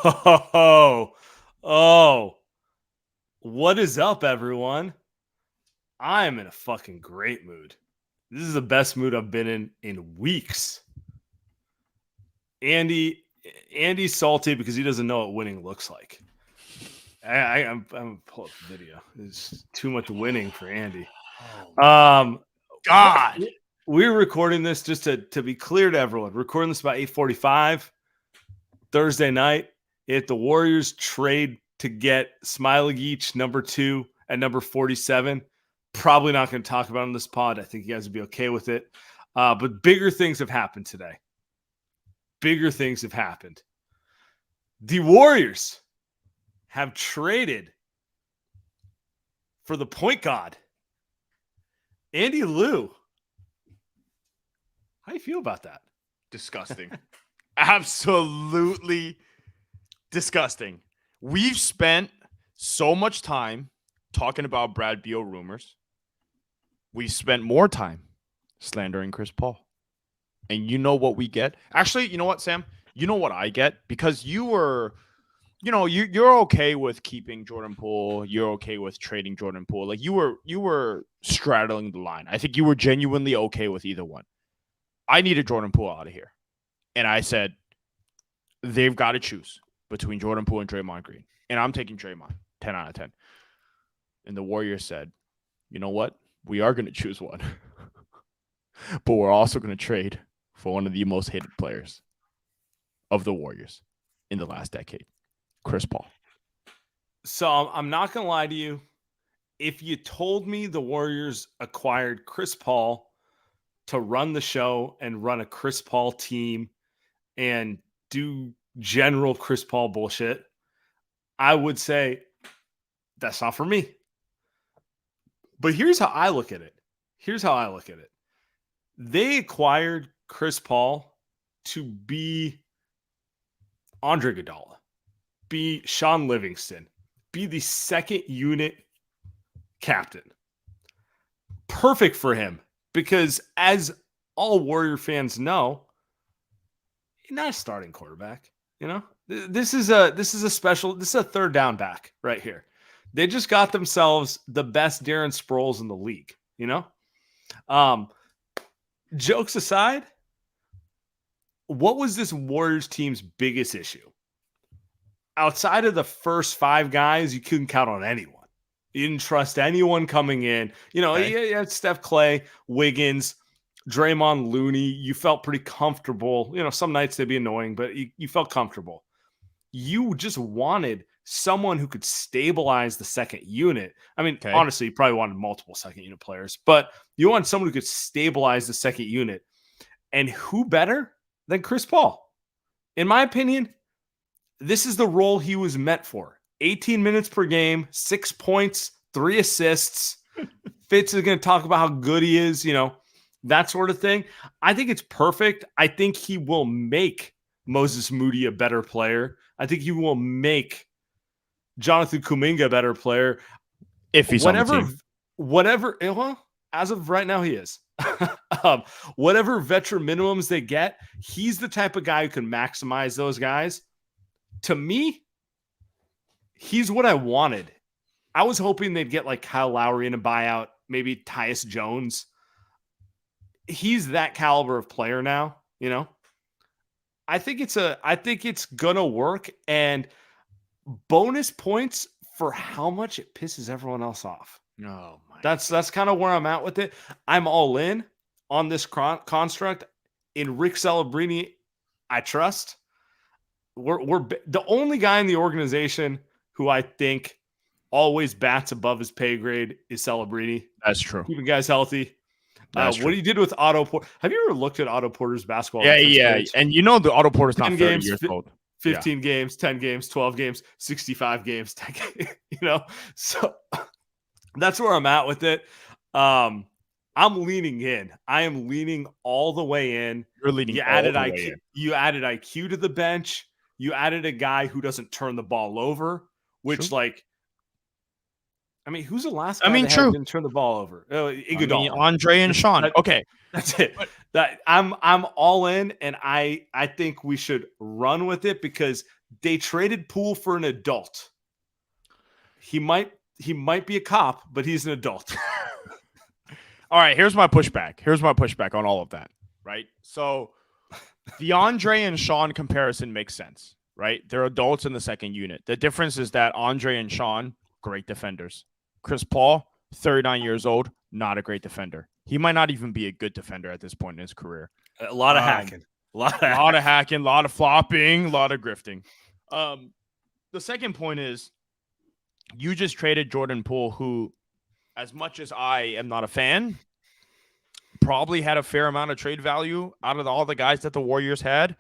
Oh, oh, what is up, everyone? I am in a fucking great mood. This is the best mood I've been in weeks. Andy's salty because he doesn't know what winning looks like. I'm pull up the video. There's too much winning for Andy. God. We're recording this just to be clear to everyone. Recording this about 8:45 Thursday night. If the Warriors trade to get Smiley Geach number 2 at number 47, probably not going to talk about it on this pod. I think you guys would be okay with it. But bigger things have happened today. Bigger things have happened. The Warriors have traded for the point guard, Andy Liu. How do you feel about that? Disgusting. Absolutely disgusting. We've spent so much time talking about Brad Beal rumors. We've spent more time slandering Chris Paul. And you know what we get? Actually, you know what, Sam? You know what I get? Because you're okay with keeping Jordan Poole. You're okay with trading Jordan Poole. Like you were straddling the line. I think you were genuinely okay with either one. I needed Jordan Poole out of here. And I said, they've got to choose between Jordan Poole and Draymond Green. And I'm taking Draymond, 10 out of 10. And the Warriors said, you know what? We are going to choose one. But we're also going to trade for one of the most hated players of the Warriors in the last decade, Chris Paul. So I'm not going to lie to you. If you told me the Warriors acquired Chris Paul to run the show and run a Chris Paul team and do general Chris Paul bullshit, I would say that's not for me. But here's how I look at it. They acquired Chris Paul to be Andre Iguodala, be Sean Livingston, be the second unit captain. Perfect for him because, as all Warrior fans know, he's not a starting quarterback. You know, this is a third down back right here. They just got themselves the best Darren Sproles in the league. You know, jokes aside, what was this Warriors team's biggest issue? Outside of the first 5 guys, you couldn't count on anyone. You didn't trust anyone coming in. You know, you had Steph, Clay, Wiggins, Draymond, Looney. You felt pretty comfortable. You know, some nights they'd be annoying, but you felt comfortable. You just wanted someone who could stabilize the second unit. I mean, honestly, you probably wanted multiple second unit players, but you want someone who could stabilize the second unit. And who better than Chris Paul? In my opinion, this is the role he was meant for. 18 minutes per game, 6 points, 3 assists. Fitz is going to talk about how good he is, you know, that sort of thing. I think it's perfect. I think he will make Moses Moody a better player. I think he will make Jonathan Kuminga a better player. If he's on the team. Well, as of right now, he is. Whatever veteran minimums they get, he's the type of guy who can maximize those guys. To me, he's what I wanted. I was hoping they'd get like Kyle Lowry in a buyout, maybe Tyus Jones. He's that caliber of player now, you know. I think it's gonna work, and bonus points for how much it pisses everyone else off. Oh my! That's kind of where I'm at with it. I'm all in on this construct. In Rick Celebrini, I trust. We're the only guy in the organization who I think always bats above his pay grade is Celebrini. That's true. Keeping guys healthy. What he did with Otto Porter. Have you ever looked at Otto Porter's basketball? Yeah. And you know the Otto Porter's not 30 years old. 15 games, 10 games, 12 games, 65 games, 10 games, you know? So that's where I'm at with it. I'm leaning in. I am leaning all the way in. You're leaning you all added the IQ, way in. You added IQ to the bench. You added a guy who doesn't turn the ball over, which who's the last guy that didn't turn the ball over? Iguodala. Andre and Sean. Okay. That's it. I'm all in, and I think we should run with it because They traded Poole for an adult. He might be a cop, but he's an adult. All right, here's my pushback. Here's my pushback on all of that, right? So the Andre and Sean comparison makes sense, right? They're adults in the second unit. The difference is that Andre and Sean, great defenders. Chris Paul, 39 years old, not a great defender. He might not even be a good defender at this point in his career. A lot of hacking. A lot of hacking, a lot of flopping, a lot of grifting. The second point is you just traded Jordan Poole, who, as much as I am not a fan, probably had a fair amount of trade value out of all the guys that the Warriors had.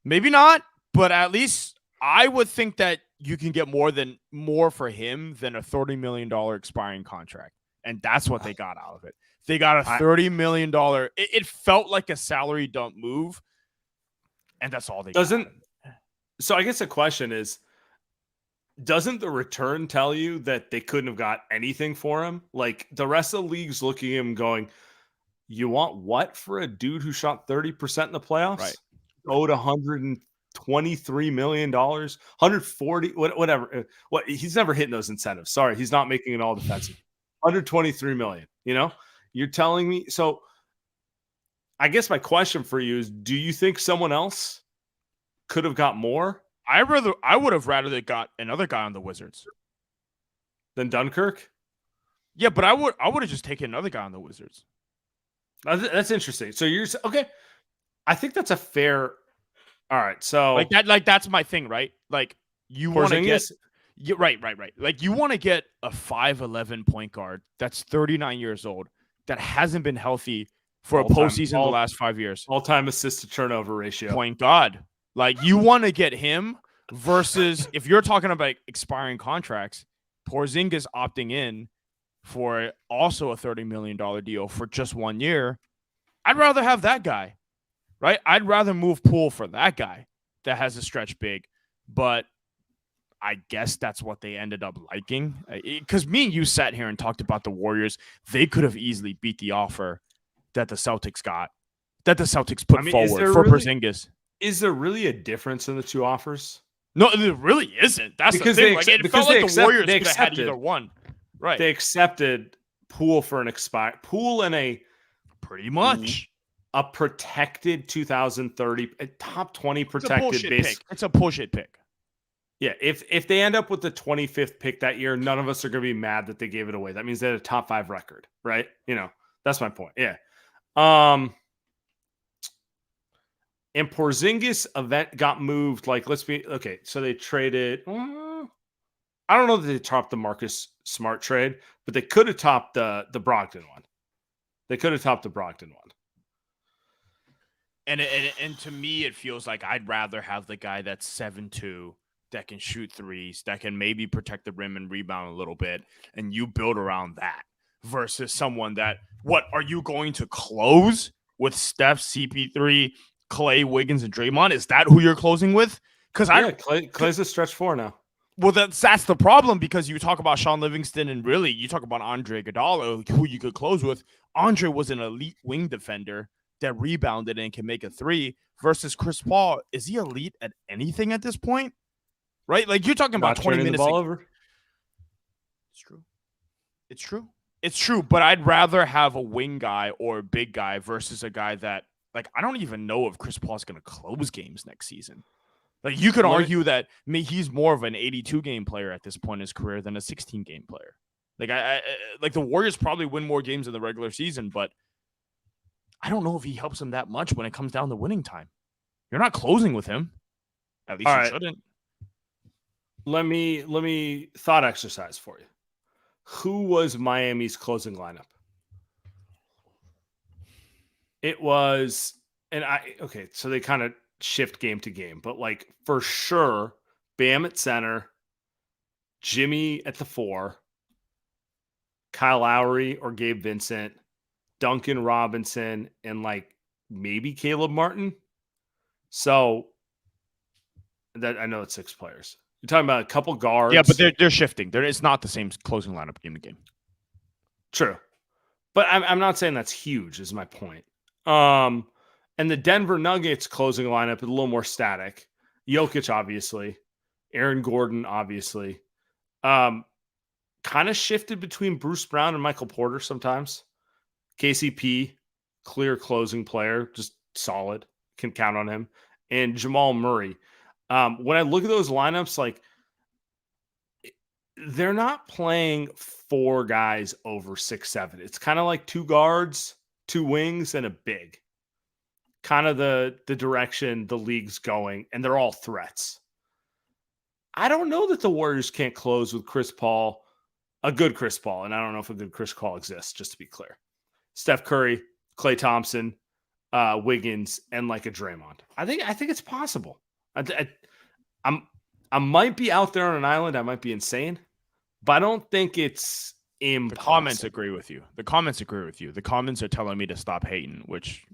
Maybe not, but at least I would think that you can get more for him than a $30 million expiring contract. And that's what they got out of it. They got a $30 million. It felt like a salary dump move. And that's all they got. So I guess the question is, doesn't the return tell you that they couldn't have got anything for him? Like, the rest of the league's looking at him going, you want what for a dude who shot 30% in the playoffs? Right. Owed $123 million, 140, whatever. What, he's never hitting those incentives. Sorry, he's not making it all defensive. 123 million. You know, you're telling me. So I guess my question for you is, do you think someone else could have got more? I would have rather they got another guy on the Wizards than Dunkirk. Yeah, but I would have just taken another guy on the Wizards. That's interesting. So you're okay. I think that's a fair. All right. So like that's my thing, right? Like you want to get. Yeah, right. Like you want to get a 5'11" point guard that's 39 years old that hasn't been healthy for a postseason in the last 5 years. All-time assist to turnover ratio. Point guard. Like you want to get him versus if you're talking about expiring contracts, Porzingis opting in for also a $30 million deal for just 1 year. I'd rather have that guy, right? I'd rather move Poole for that guy that has a stretch big, but I guess that's what they ended up liking. Because me and you sat here and talked about the Warriors. They could have easily beat the offer that the Celtics got, that the Celtics put forward for Porzingis. Is there really a difference in the two offers? No, there really isn't. That's because the thing. Like, it felt like the Warriors could have had either one. Right. They accepted Poole for an Poole and a pretty much a protected 2030 a top 20 protected base. It's a bullshit pick. Yeah, if they end up with the 25th pick that year, none of us are going to be mad that they gave it away. That means they had a top 5 record, right? You know, that's my point. Yeah. And Porzingis event got moved. Like, so they traded. I don't know that they topped the Marcus Smart trade, but they could have topped the Brogdon one. They could have topped the Brogdon one. And to me, it feels like I'd rather have the guy that's 7'2", that can shoot threes, that can maybe protect the rim and rebound a little bit, and you build around that versus someone that, what are you going to close with Steph, CP3, Clay, Wiggins, and Draymond? Is that who you're closing with? Because Clay's a stretch 4 now. Well, that's the problem, because you talk about Sean Livingston and really you talk about Andre Iguodala, who you could close with. Andre was an elite wing defender that rebounded and can make a three versus Chris Paul. Is he elite at anything at this point? Right? Like you're talking about 20 minutes. The ball over. It's true. But I'd rather have a wing guy or a big guy versus a guy that, like, I don't even know if Chris Paul's going to close games next season. Like, you could argue that he's more of an 82-game player at this point in his career than a 16-game player. Like, I like the Warriors probably win more games in the regular season, but I don't know if he helps them that much when it comes down to winning time. You're not closing with him. At least you shouldn't. Let me thought exercise for you. Who was Miami's closing lineup? It was, so they kind of shift game to game, but like for sure, Bam at center, Jimmy at the 4, Kyle Lowry or Gabe Vincent, Duncan Robinson, and like maybe Caleb Martin. So that I know it's 6 players. You're talking about a couple guards. Yeah, but they're shifting. It's not the same closing lineup game to game. True. But I'm not saying that's huge, is my point. And the Denver Nuggets closing lineup is a little more static. Jokic, obviously. Aaron Gordon, obviously. Kind of shifted between Bruce Brown and Michael Porter sometimes. KCP, clear closing player, just solid. Can count on him. And Jamal Murray. When I look at those lineups, like, they're not playing 4 guys over 6'7". It's kind of like 2 guards, 2 wings, and a big. Kind of the direction the league's going, and they're all threats. I don't know that the Warriors can't close with Chris Paul, a good Chris Paul, and I don't know if a good Chris Paul exists, just to be clear. Steph Curry, Klay Thompson, Wiggins, and like a Draymond. I think it's possible. I might be out there on an island. I might be insane, but I don't think it's impossible. The comments agree with you. The comments are telling me to stop hating, which,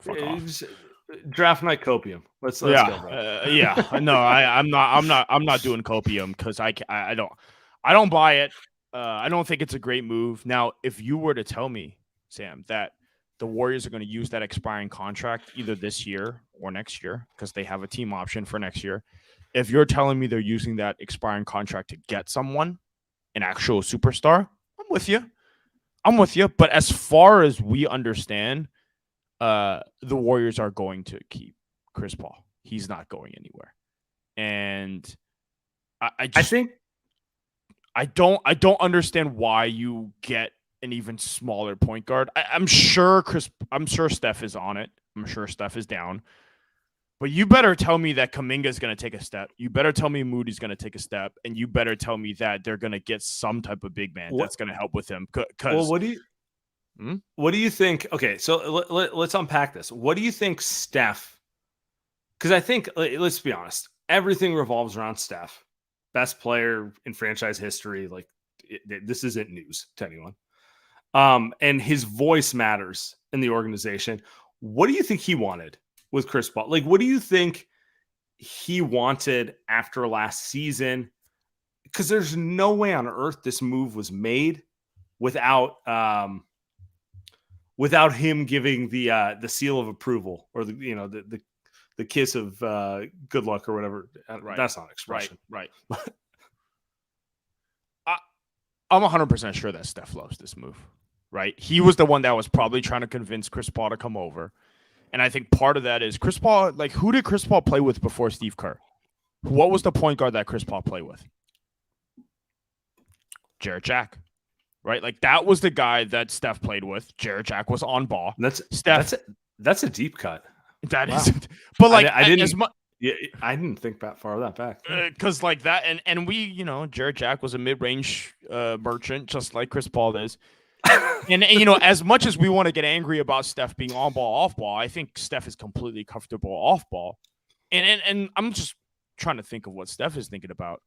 fuck off. Draft night copium. Let's go, bro. No, I'm not doing copium because I don't buy it. I don't think it's a great move. Now, if you were to tell me, Sam, that the Warriors are going to use that expiring contract either this year or next year because they have a team option for next year. If you're telling me they're using that expiring contract to get someone, an actual superstar, I'm with you. But as far as we understand, the Warriors are going to keep Chris Paul. He's not going anywhere. And I don't understand why you get an even smaller point guard. I'm sure Steph is on it. I'm sure Steph is down. But you better tell me that Kuminga is going to take a step. You better tell me Moody's going to take a step. And you better tell me that they're going to get some type of big man that's going to help with him. Well, what do you think? Okay, so let's unpack this. What do you think Steph – because I think, let's be honest, everything revolves around Steph. Best player in franchise history. Like, this isn't news to anyone. And his voice matters in the organization. What do you think he wanted with Chris Paul? Like, what do you think he wanted after last season? Because there's no way on earth this move was made without him giving the seal of approval or the kiss of good luck or whatever. Right. That's not an expression. Right. I'm 100% sure that Steph loves this move, right? He was the one that was probably trying to convince Chris Paul to come over. And I think part of that is Chris Paul, like, who did Chris Paul play with before Steve Kerr? What was the point guard that Chris Paul played with? Jarrett Jack, right? Like, that was the guy that Steph played with. Jarrett Jack was on ball. That's a deep cut. That is, but like, I didn't think that far that back. Because like that, and we, Jarrett Jack was a mid-range merchant, just like Chris Paul is. and as much as we want to get angry about Steph being on ball, off ball, I think Steph is completely comfortable off ball. And I'm just trying to think of what Steph is thinking about.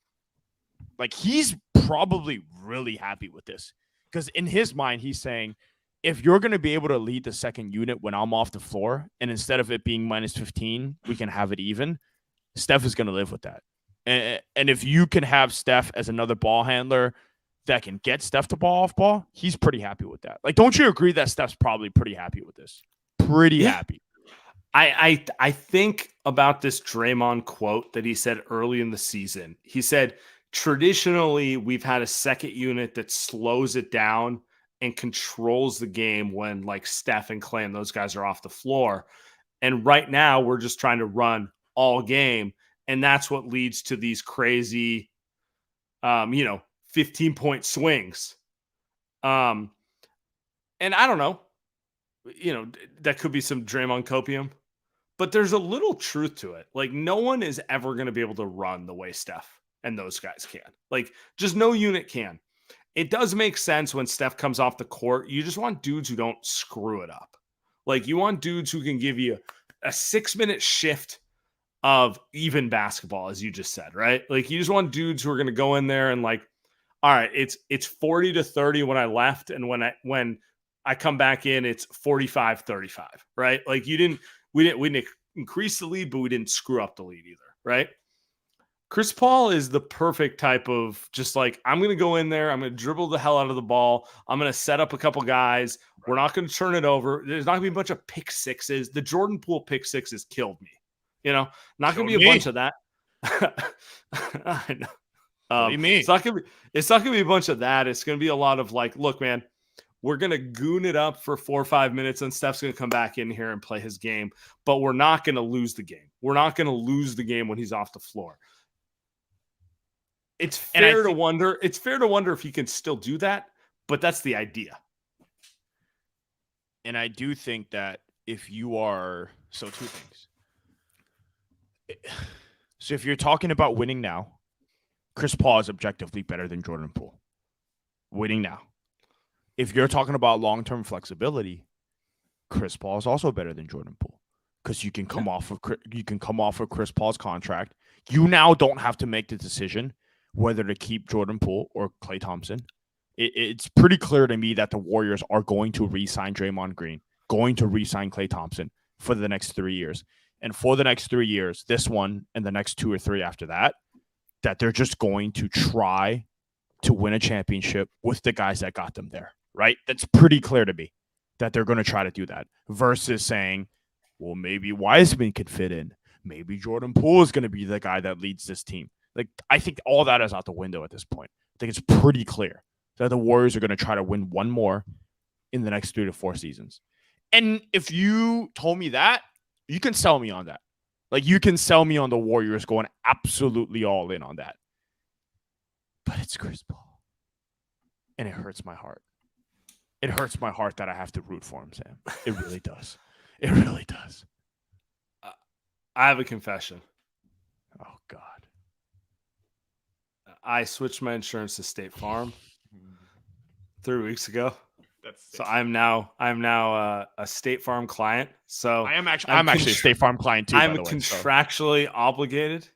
Like, he's probably really happy with this because in his mind, he's saying, if you're going to be able to lead the second unit when I'm off the floor, and instead of it being minus 15, we can have it even, Steph is going to live with that. And if you can have Steph as another ball handler that can get Steph to ball off ball, he's pretty happy with that. Like, don't you agree that Steph's probably pretty happy with this? Pretty happy. I think about this Draymond quote that he said early in the season. He said, traditionally, we've had a second unit that slows it down and controls the game when like Steph and Klay and those guys are off the floor. And right now we're just trying to run all game. And that's what leads to these crazy, 15-point swings. And I don't know, that could be some Draymond copium, but there's a little truth to it. Like, no one is ever going to be able to run the way Steph and those guys can. Like, just no unit can. It does make sense when Steph comes off the court. You just want dudes who don't screw it up. Like, you want dudes who can give you a 6-minute shift of even basketball, as you just said, right? Like, you just want dudes who are going to go in there and like, all right, it's 40-30 when I left, and when I come back in, it's 45-35, right? Like, we didn't increase the lead, but we didn't screw up the lead either, right? Chris Paul is the perfect type of just like, I'm going to go in there. I'm going to dribble the hell out of the ball. I'm going to set up a couple guys. We're not going to turn it over. There's not going to be a bunch of pick sixes. The Jordan Poole pick sixes killed me. You know, not going to Showed be a me. bunch of that. I know. What do you mean? It's not going to be a bunch of that. It's going to be a lot of like, look, man, we're going to goon it up for 4 or 5 minutes and Steph's going to come back in here and play his game, but we're not going to lose the game. We're not going to lose the game when he's off the floor. It's fair to wonder if he can still do that, but that's the idea. And I do think that if you are – so two things. So if you're talking about winning now, Chris Paul is objectively better than Jordan Poole. Winning now. If you're talking about long-term flexibility, Chris Paul is also better than Jordan Poole because you can come off of Chris Paul's contract. You now don't have to make the decision whether to keep Jordan Poole or Klay Thompson. It's pretty clear to me that the Warriors are going to re-sign Draymond Green, going to re-sign Klay Thompson for the next 3 years. And for the next 3 years, this one and the next 2 or 3 after that they're just going to try to win a championship with the guys that got them there, right? That's pretty clear to me that they're going to try to do that versus saying, well, maybe Wiseman could fit in. Maybe Jordan Poole is going to be the guy that leads this team. Like, I think all that is out the window at this point. I think it's pretty clear that the Warriors are going to try to win one more in the next 3 to 4 seasons. And if you told me that, you can sell me on that. Like, you can sell me on the Warriors going absolutely all in on that. But it's Chris Paul. And it hurts my heart. It hurts my heart that I have to root for him, Sam. It really does. It really does. I have a confession. Oh, God. I switched my insurance to State Farm 3 weeks ago. So I'm now a State Farm client. So I'm actually a State Farm client too. I'm by the way, contractually obligated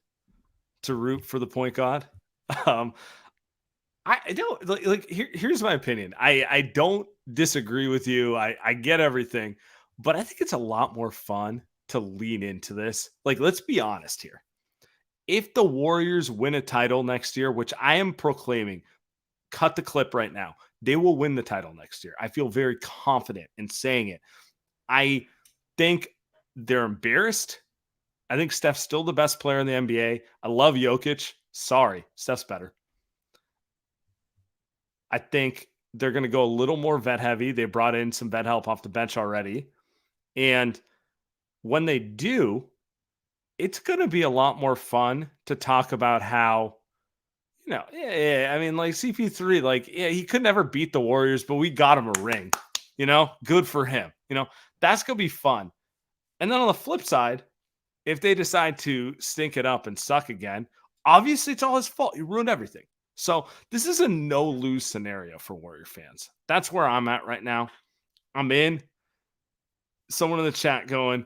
to root for the point guard. I don't like. Here's my opinion. I don't disagree with you. I get everything, but I think it's a lot more fun to lean into this. Like, let's be honest here. If the Warriors win a title next year, which I am proclaiming, cut the clip right now, they will win the title next year. I feel very confident in saying it. I think they're embarrassed. I think Steph's still the best player in the NBA. I love Jokic. Sorry, Steph's better. I think they're going to go a little more vet heavy. They brought in some vet help off the bench already. And when they do, it's going to be a lot more fun to talk about how, I mean, like CP3, like, he could never beat the Warriors, but we got him a ring, good for him. That's going to be fun. And then on the flip side, if they decide to stink it up and suck again, obviously it's all his fault. He ruined everything. So this is a no-lose scenario for Warrior fans. That's where I'm at right now. I'm in. Someone in the chat going,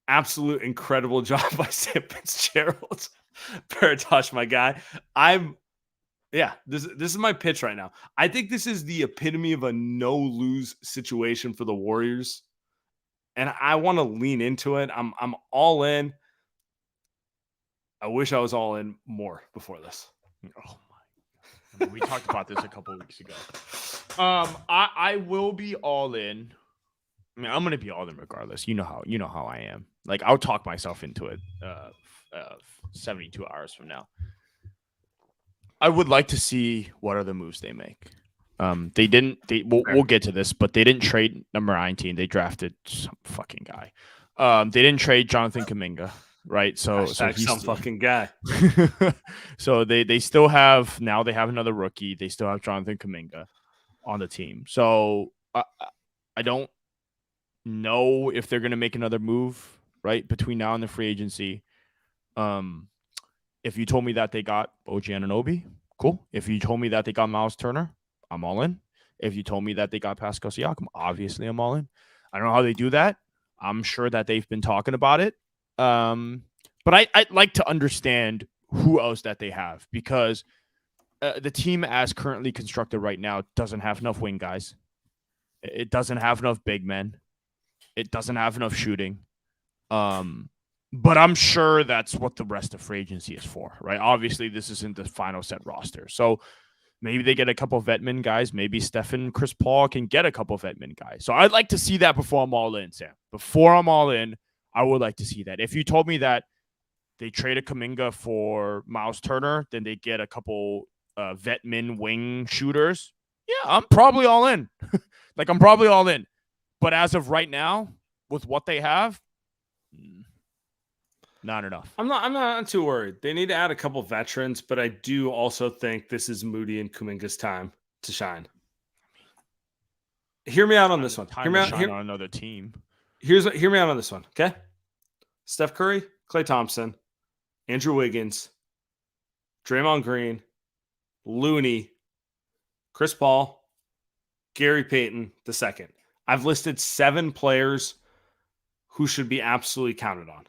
absolute incredible job by Sam Fitzgerald. Paratosh, my guy. This is my pitch right now. I think this is the epitome of a no-lose situation for the Warriors. And I want to lean into it. I'm all in. I wish I was all in more before this. Oh my! We talked about this a couple of weeks ago. I will be all in. I mean, I'm gonna be all in regardless. You know how I am. Like, I'll talk myself into it. 72 hours from now. I would like to see what other moves they make. They didn't. We'll get to this, but they didn't trade number 19. They drafted some fucking guy. They didn't trade Jonathan Kuminga, right? So he's some fucking guy. So they still have now. They have another rookie. They still have Jonathan Kuminga on the team. So I don't know if they're going to make another move right between now and the free agency. If you told me that they got OG Anunoby, cool. If you told me that they got Miles Turner, I'm all in. If you told me that they got Pascal Siakam, obviously I'm all in. I don't know how they do that. I'm sure that they've been talking about it. But I'd like to understand who else that they have, because the team as currently constructed right now doesn't have enough wing guys. It doesn't have enough big men. It doesn't have enough shooting. But I'm sure that's what the rest of free agency is for, right? Obviously, this isn't the final set roster. So maybe they get a couple of vetman guys. Maybe Steph and Chris Paul can get a couple of vetman guys. So I'd like to see that before I'm all in, Sam. Before I'm all in, I would like to see that. If you told me that They traded Kuminga for Miles Turner. Then they get a couple vet min wing shooters. Yeah, I'm probably all in. I'm probably all in. But as of right now, with what they have, not enough. I'm not too worried. They need to add a couple veterans, but I do also think this is Moody and Kuminga's time to shine. Hear me out on this one. Hear me out on another team. Hear me out on this one, okay? Steph Curry, Klay Thompson, Andrew Wiggins, Draymond Green, Looney, Chris Paul, Gary Payton II. I've listed 7 players who should be absolutely counted on.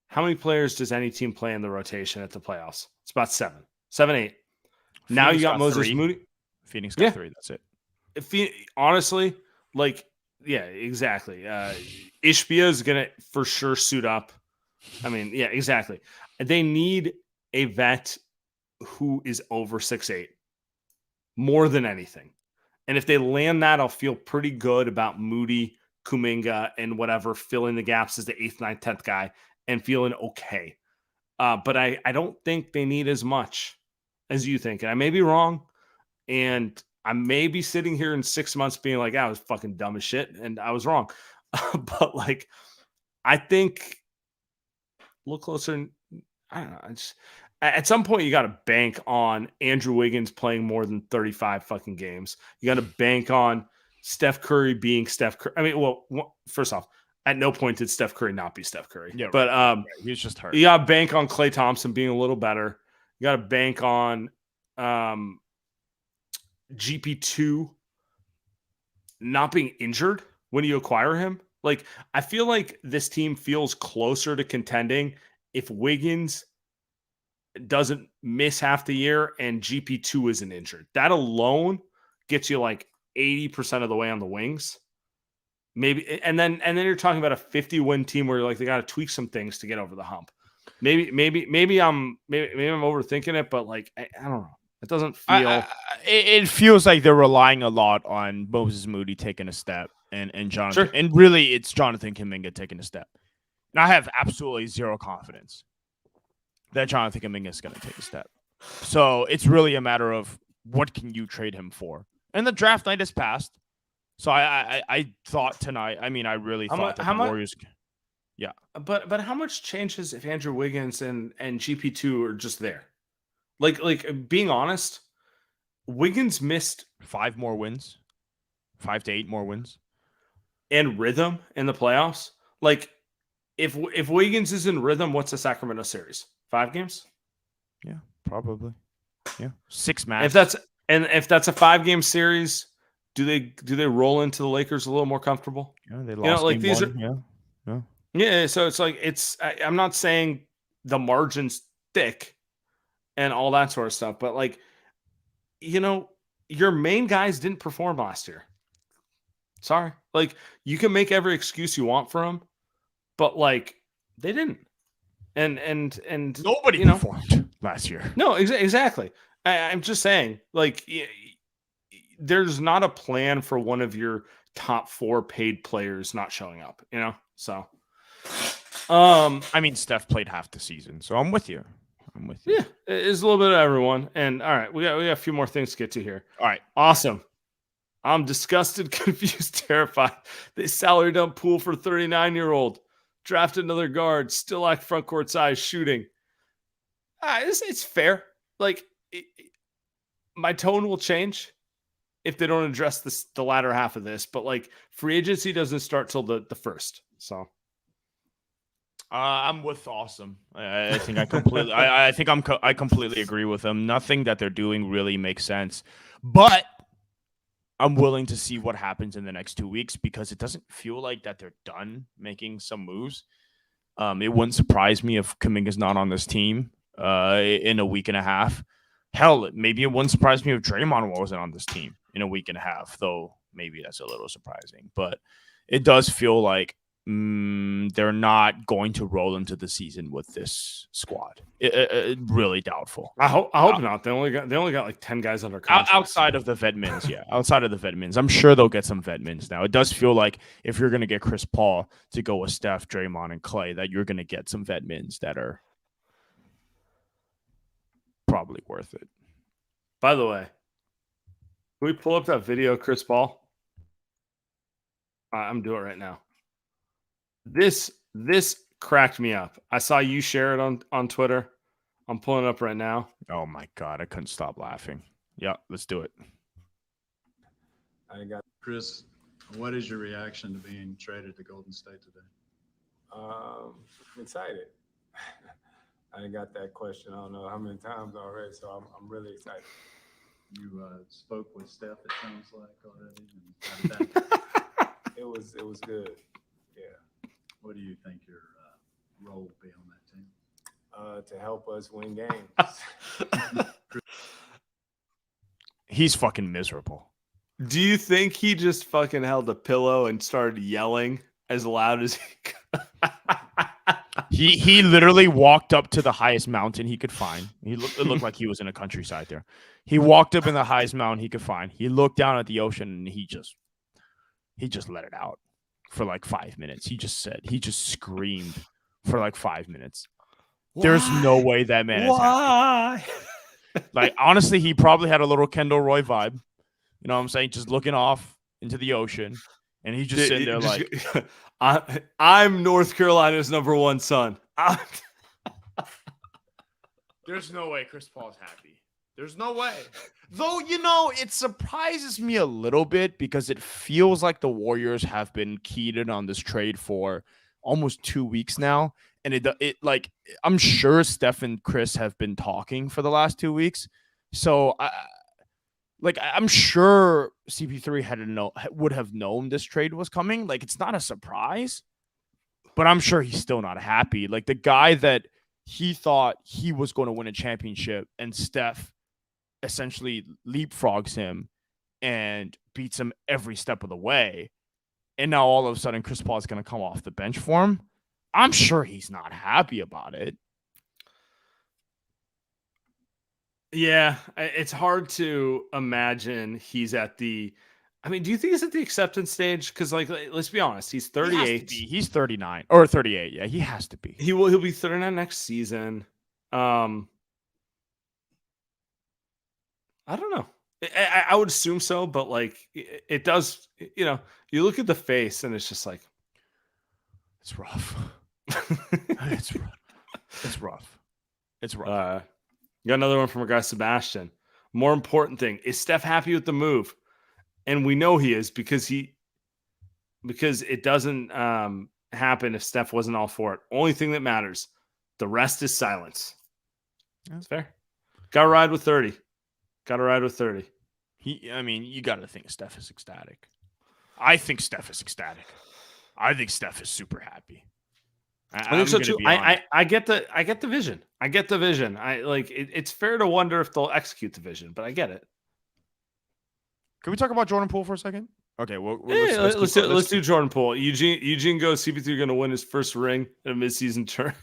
How many players does any team play in the rotation at the playoffs? It's about 7, 8. Now you got Moses 3. Moody. Phoenix got 3. That's it. Honestly, yeah, exactly. Ishbia is going to for sure suit up. I mean, yeah, exactly. They need a vet who is over 6'8", more than anything. And if they land that, I'll feel pretty good about Moody, Kuminga, and whatever, filling the gaps as the 8th, 9th, 10th guy and feeling okay. But I don't think they need as much as you think. And I may be wrong. And I may be sitting here in 6 months being like, I was fucking dumb as shit. And I was wrong. But I think a little closer. I don't know. At some point, you got to bank on Andrew Wiggins playing more than 35 fucking games. You got to bank on Steph Curry being Steph Curry. I mean, well, first off, at no point did Steph Curry not be Steph Curry. Yeah, but right. He was just hurt. You got to bank on Klay Thompson being a little better. You got to bank on GP2 not being injured when you acquire him. I feel like this team feels closer to contending if Wiggins doesn't miss half the year and GP2 isn't injured. That alone gets you 80% of the way on the wings. Maybe, and then you're talking about a 50-win team where they got to tweak some things to get over the hump. Maybe I'm overthinking it, but I don't know. It doesn't feel. It feels like they're relying a lot on Moses Moody taking a step and Jonathan, sure. and really it's Jonathan Kuminga taking a step. And I have absolutely zero confidence that Jonathan Kuminga is going to take a step. So it's really a matter of what can you trade him for. And the draft night has passed. So I thought tonight. I mean, I really thought that the Warriors. Yeah, but how much changes if Andrew Wiggins and GP2 are just there? Being honest, Wiggins missed 5 more wins, 5 to 8 more wins, and rhythm in the playoffs. If Wiggins is in rhythm, what's the Sacramento series? 5 games? Yeah, probably. Yeah, 6 matches. If that's a 5-game series, do they roll into the Lakers a little more comfortable? Yeah, they lost. These one. Yeah. So it's I'm not saying the margin's thick and all that sort of stuff, but your main guys didn't perform last year. Sorry, you can make every excuse you want for them, but they didn't. And nobody performed last year. No, exactly. I'm just saying, there's not a plan for one of your top 4 paid players not showing up, So, I mean, Steph played half the season, so I'm with you. Yeah, it's a little bit of everyone. And all right, we got a few more things to get to here. All right, awesome. I'm disgusted, confused, terrified. They salary dump Poole for 39-year-old. Draft another guard. Still lack front court size shooting. It's fair. My tone will change if they don't address the latter half of this. But free agency doesn't start till the 1st. So I'm with Awesome. I think I completely. I completely agree with them. Nothing that they're doing really makes sense. But I'm willing to see what happens in the next 2 weeks because it doesn't feel like that they're done making some moves. It wouldn't surprise me if Kuminga's not on this team in a week and a half. Hell, maybe it wouldn't surprise me if Draymond wasn't on this team in a week and a half, though maybe that's a little surprising. But it does feel like they're not going to roll into the season with this squad. Really doubtful. I hope not. They only got like 10 guys under contract. Outside of the vet mins, yeah. Outside of the vet mins. I'm sure they'll get some vet mins now. It does feel like if you're going to get Chris Paul to go with Steph, Draymond, and Clay, that you're going to get some vet mins that are probably worth it. By the way, can we pull up that video of Chris Paul? I'm doing it right now. This cracked me up. I saw you share it on Twitter. I'm pulling it up right now. Oh my God, I couldn't stop laughing. Yeah, let's do it. I got Chris. What is your reaction to being traded to Golden State today? I'm excited. I got that question I don't know how many times already, so I'm really excited. You spoke with Steph, it sounds like, already. And how did that It was good. Yeah. What do you think your role will be on that team? To help us win games. He's fucking miserable. Do you think he just fucking held a pillow and started yelling as loud as he could? He literally walked up to the highest mountain he could find. It looked like he was in a countryside there. He walked up in the highest mountain he could find. He looked down at the ocean and he just let it out for like 5 minutes. He just screamed for like 5 minutes. Why? There's no way that man is happy. Like, honestly, he probably had a little Kendall Roy vibe. You know what I'm saying? Just looking off into the ocean. And he's just sitting there like, I'm North Carolina's #1 son. There's no way Chris Paul's happy. There's no way. Though, it surprises me a little bit because it feels like the Warriors have been keyed in on this trade for almost 2 weeks now. And it like, I'm sure Steph and Chris have been talking for the last 2 weeks. So I'm sure CP3 would have known this trade was coming. Like, it's not a surprise, but I'm sure he's still not happy. Like, the guy that he thought he was going to win a championship and Steph essentially leapfrogs him and beats him every step of the way. And now all of a sudden Chris Paul is going to come off the bench for him. I'm sure he's not happy about it. Yeah, it's hard to imagine he's at the. I mean, do you think he's at the acceptance stage? Because, like, let's be honest, he's 38. He's 39 or 38. Yeah, he has to be. He'll be 39 next season. I don't know. I would assume so, but like it does. You look at the face and it's just like it's rough. It's rough. It's rough. Got another one from our guy Sebastian. More important thing, is Steph happy with the move? And we know he is because it doesn't happen if Steph wasn't all for it. Only thing that matters. The rest is silence. That's fair. Got to ride with 30. You got to think Steph is ecstatic. I think Steph is ecstatic. I think Steph is super happy. I think so too. I get the vision. It's fair to wonder if they'll execute the vision, but I get it. Can we talk about Jordan Poole for a second? Okay, let's do Jordan Poole. Eugene goes. CP3 going to win his first ring in a midseason turn.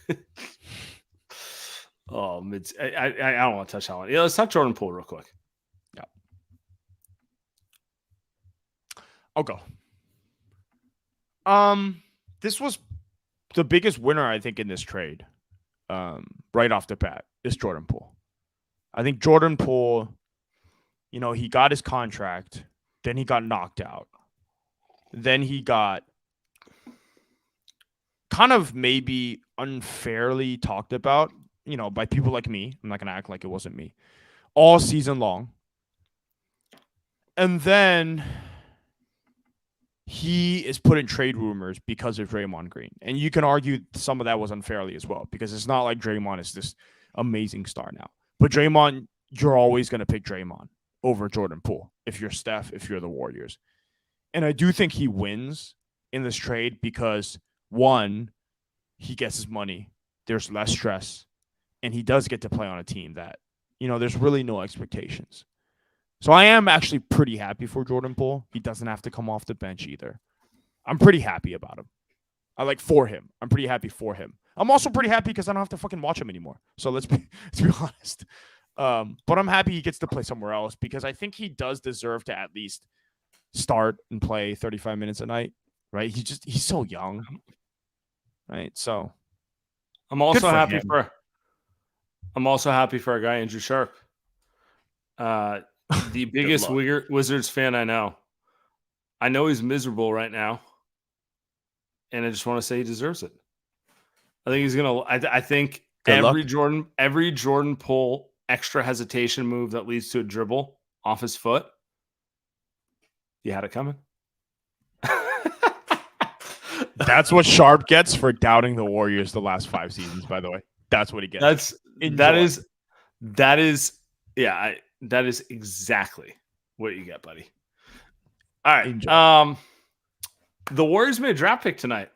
I don't want to touch that one. Yeah, let's talk Jordan Poole real quick. Yeah, I'll go. This was the biggest winner, I think, in this trade, right off the bat, is Jordan Poole. I think Jordan Poole, he got his contract, then he got knocked out. Then he got kind of maybe unfairly talked about, by people like me. I'm not going to act like it wasn't me. All season long. And then he is put in trade rumors because of Draymond Green. And you can argue some of that was unfairly as well, because it's not like Draymond is this amazing star now. But Draymond, you're always going to pick Draymond over Jordan Poole if you're Steph, if you're the Warriors. And I do think he wins in this trade because, one, he gets his money. There's less stress. And he does get to play on a team that, there's really no expectations. So I am actually pretty happy for Jordan Poole. He doesn't have to come off the bench either. I'm pretty happy about him. For him. I'm pretty happy for him. I'm also pretty happy because I don't have to fucking watch him anymore. So let's be honest. But I'm happy he gets to play somewhere else because I think he does deserve to at least start and play 35 minutes a night, right? He's so young, right? So I'm also happy him. for our guy Andrew Sharp, the biggest Wizards fan I know. I know he's miserable right now, and I just want to say he deserves it. I think he's gonna. I think every Jordan Poole extra hesitation move that leads to a dribble off his foot, you had it coming. That's what Sharp gets for doubting the Warriors the last 5 seasons. By the way, that's what he gets. That is exactly what you get, buddy. All right. Enjoy. The Warriors made a draft pick tonight.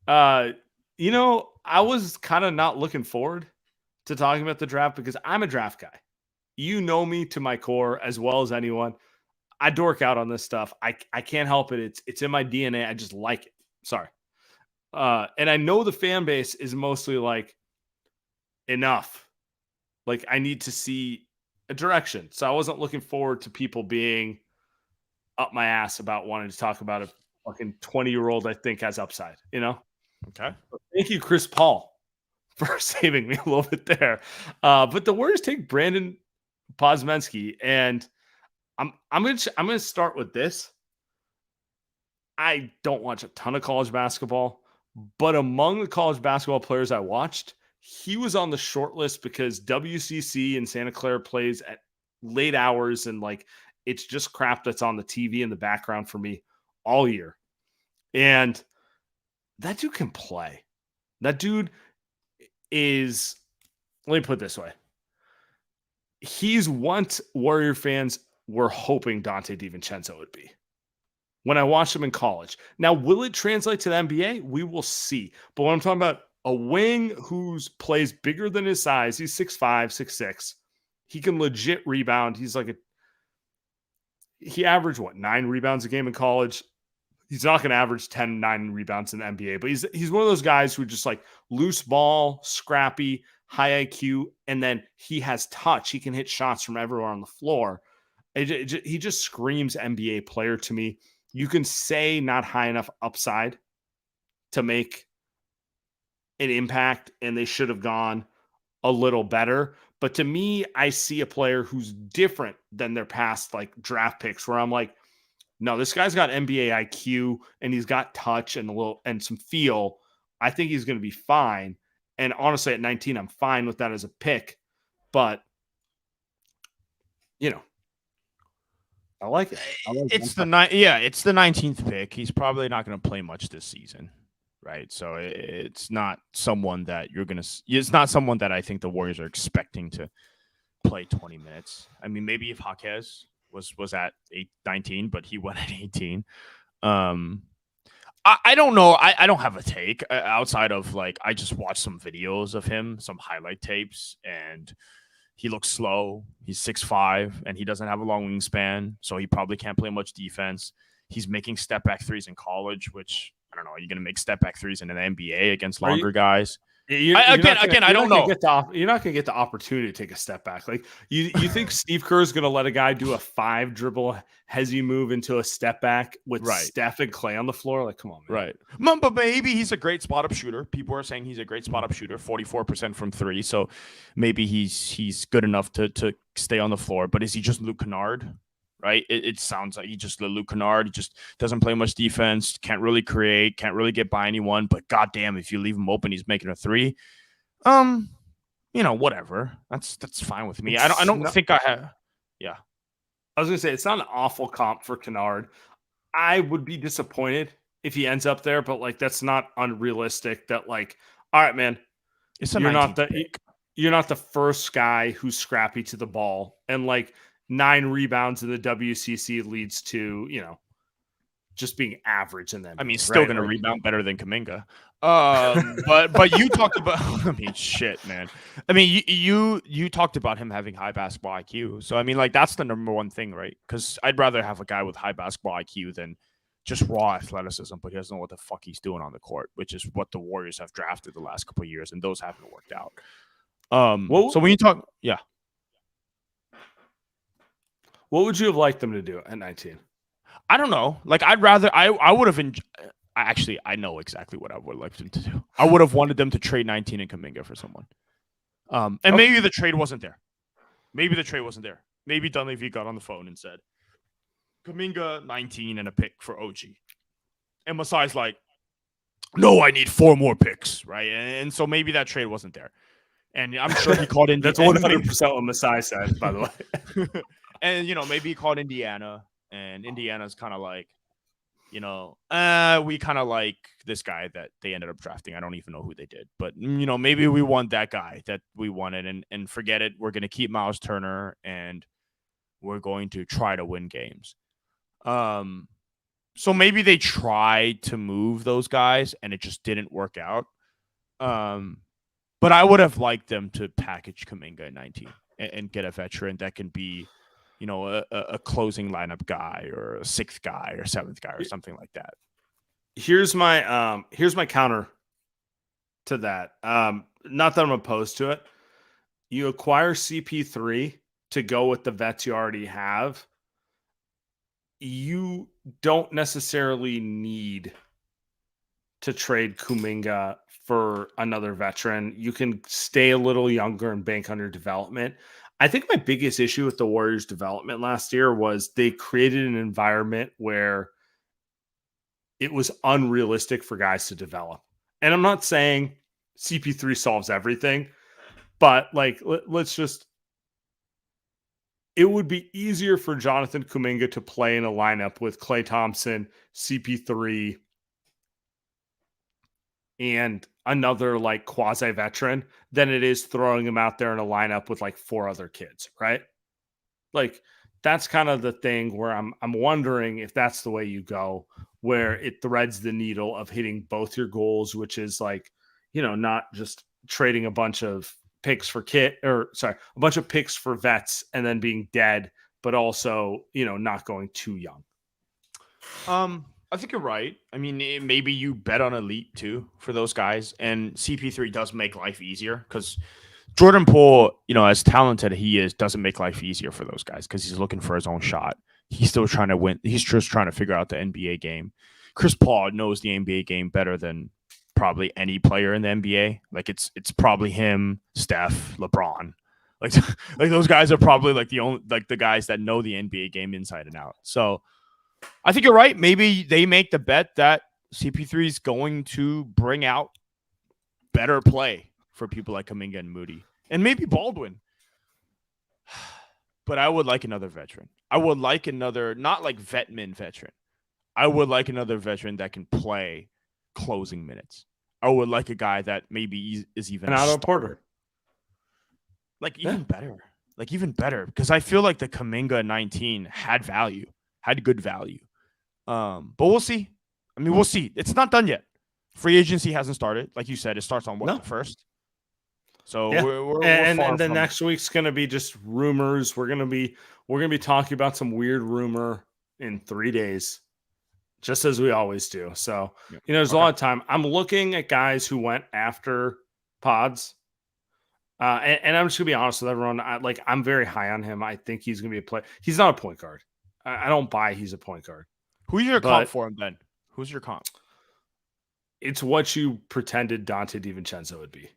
I was kind of not looking forward to talking about the draft because I'm a draft guy. You know me to my core as well as anyone. I dork out on this stuff. I can't help it. It's in my DNA. I just like it. Sorry. And I know the fan base is mostly like, enough. Like, I need to see a direction. So I wasn't looking forward to people being up my ass about wanting to talk about a fucking 20-year-old I think has upside, Okay. Thank you, Chris Paul, for saving me a little bit there. But the Warriors take Brandon Podziemski, and I'm gonna start with this. I don't watch a ton of college basketball, but among the college basketball players I watched, he was on the short list because WCC in Santa Clara plays at late hours, and it's just crap that's on the TV in the background for me all year. And that dude can play. That dude is, let me put it this way. He's what Warrior fans were hoping Dante DiVincenzo would be when I watched him in college. Now, will it translate to the NBA? We will see. But when I'm talking about a wing who plays bigger than his size, he's 6'5", 6'6". He can legit rebound. He averaged 9 rebounds a game in college. He's not going to average 9 rebounds in the NBA, but he's one of those guys who just loose ball, scrappy, high IQ, and then he has touch. He can hit shots from everywhere on the floor. He just screams NBA player to me. You can say not high enough upside to make an impact, and they should have gone a little better. But to me, I see a player who's different than their past draft picks, where I'm like, no, this guy's got NBA IQ and he's got touch and some feel. I think he's going to be fine. And honestly, at 19, I'm fine with that as a pick. But I like it. It's the 19th pick. He's probably not going to play much this season, right? So it's not someone that it's not someone that I think the Warriors are expecting to play 20 minutes. I mean, maybe if Jaquez was at 19, but he went at 18. I don't know. I don't have a take outside of I just watched some videos of him, some highlight tapes, and he looks slow. He's 6'5", and he doesn't have a long wingspan, so he probably can't play much defense. He's making step-back threes in college, which, I don't know, are you going to make step-back threes in an NBA against longer guys? I don't know. You're not going to get the opportunity to take a step back. You think Steve Kerr is going to let a guy do a 5-dribble hezzy move into a step back with Steph and Clay on the floor? Come on, man. Right. But maybe he's a great spot-up shooter. People are saying he's a great spot-up shooter, 44% from 3. So maybe he's good enough to stay on the floor. But is he just Luke Kennard? Right? It sounds like he just Luke Kennard. He just doesn't play much defense, can't really create, can't really get by anyone. But goddamn, if you leave him open, he's making a 3. Whatever. That's fine with me. I don't think I have. Yeah. I was gonna say it's not an awful comp for Kennard. I would be disappointed if he ends up there, but that's not unrealistic. That all right, man, you're not the first guy who's scrappy to the ball, and 9 rebounds in the WCC leads to, just being average in them. I mean, still going to rebound better than Kuminga. But you talked about, shit, man. I mean, you talked about him having high basketball IQ. So, I mean, that's the number one thing, right? Because I'd rather have a guy with high basketball IQ than just raw athleticism, but he doesn't know what the fuck he's doing on the court, which is what the Warriors have drafted the last couple of years, and those haven't worked out. So when you talk, yeah, what would you have liked them to do at 19? I don't know. Like, I would have actually, I know exactly what I would like them to do. I would have wanted them to trade 19 and Kuminga for someone. And maybe the trade wasn't there. Maybe Dunleavy got on the phone and said, Kuminga 19 and a pick for OG. And Masai's like, no, I need 4 more picks, right? And so maybe that trade wasn't there. And I'm sure he called Indiana. That's 100% what Masai said, by the way. And, maybe he called Indiana, and Indiana's kind of like, we kind of like this guy that they ended up drafting. I don't even know who they did, but maybe we want that guy that we wanted, and forget it. We're going to keep Miles Turner, and we're going to try to win games. So maybe they tried to move those guys, and it just didn't work out. But I would have liked them to package Kuminga at 19 and get a veteran that can be, a closing lineup guy or a 6th guy or 7th guy or something like that. Here's my counter to that. Not that I'm opposed to it. You acquire CP3 to go with the vets you already have. You don't necessarily need to trade Kuminga for another veteran. You can stay a little younger and bank on your development. I think my biggest issue with the Warriors' development last year was they created an environment where it was unrealistic for guys to develop. And I'm not saying CP3 solves everything, but let's just, it would be easier for Jonathan Kuminga to play in a lineup with Klay Thompson, CP3, and another quasi veteran than it is throwing him out there in a lineup with 4 other kids, right? That's kind of the thing where I'm wondering if that's the way you go, where it threads the needle of hitting both your goals, which is not just trading a bunch of picks for a bunch of picks for vets and then being dead, but also, not going too young. I think you're right. I mean, maybe you bet on elite too for those guys, and CP3 does make life easier because Jordan Poole, as talented he is, doesn't make life easier for those guys because he's looking for his own shot. He's still trying to win. He's just trying to figure out the NBA game. Chris Paul knows the NBA game better than probably any player in the NBA. It's probably him, Steph, LeBron. Like those guys are probably the guys that know the NBA game inside and out. So I think you're right. Maybe they make the bet that CP3 is going to bring out better play for people like Kuminga and Moody, and maybe Baldwin. But I would like another veteran. I would like another, not like Vetman veteran. I would like another veteran that can play closing minutes. I would like a guy that maybe is even an Otto Porter. Even better. Because I feel like the Kuminga 19 had good value. But we'll see. I mean, we'll see. It's not done yet. Free agency hasn't started. Like you said, it starts on the 1st. So yeah. we're and then next week's gonna be just rumors. We're gonna be talking about some weird rumor in 3 days, just as we always do. So there's a lot of time. I'm looking at guys who went after pods. And I'm just gonna be honest with everyone. I'm very high on him. I think he's gonna be a player. He's not a point guard. I don't buy he's a point guard. Who's your comp for him then? Who's your comp? It's what you pretended Dante DiVincenzo would be.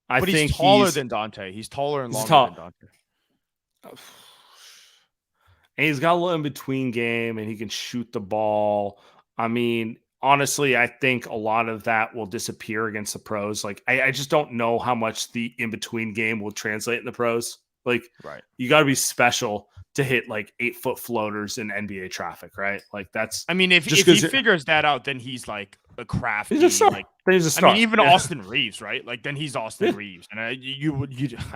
But he's taller than Dante. He's taller and longer than Dante. And he's got a little in between game, and he can shoot the ball. I mean, honestly, I think a lot of that will disappear against the pros. I just don't know how much the in between game will translate in the pros. Right. You got to be special to hit 8-foot floaters in NBA traffic, right? That's. I mean, if he figures that out, then he's a crafty. He's a star. He's a star. I mean, even Austin Reeves, right? Then he's Austin Reeves, and I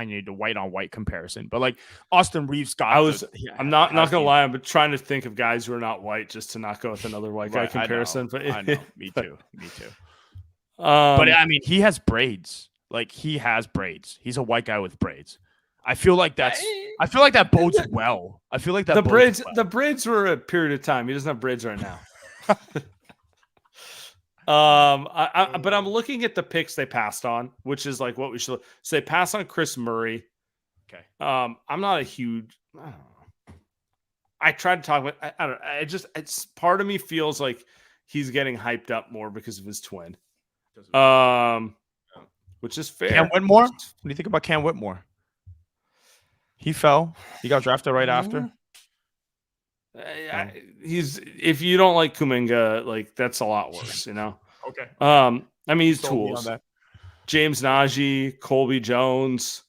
need a white on white comparison, but Austin Reeves got. I'm not gonna lie. I'm trying to think of guys who are not white just to not go with another white guy comparison. I know. Me too. But I mean, he has braids. He has braids. He's a white guy with braids. I feel like that bodes well. I feel like that the braids were a period of time. He doesn't have braids right now. But I'm looking at the picks they passed on, which is like what we should. So they passed on Chris Murray. Okay. I'm not a huge. I don't know. I tried to talk about. I don't. It's part of me feels like he's getting hyped up more because of his twin. Which is fair. Cam Whitmore? What do you think about Cam Whitmore? He fell. He got drafted right after. He's if you don't like Kuminga, like that's a lot worse, you know. Okay. I mean, he's Sold me on tools. that. James Najee, Colby Jones,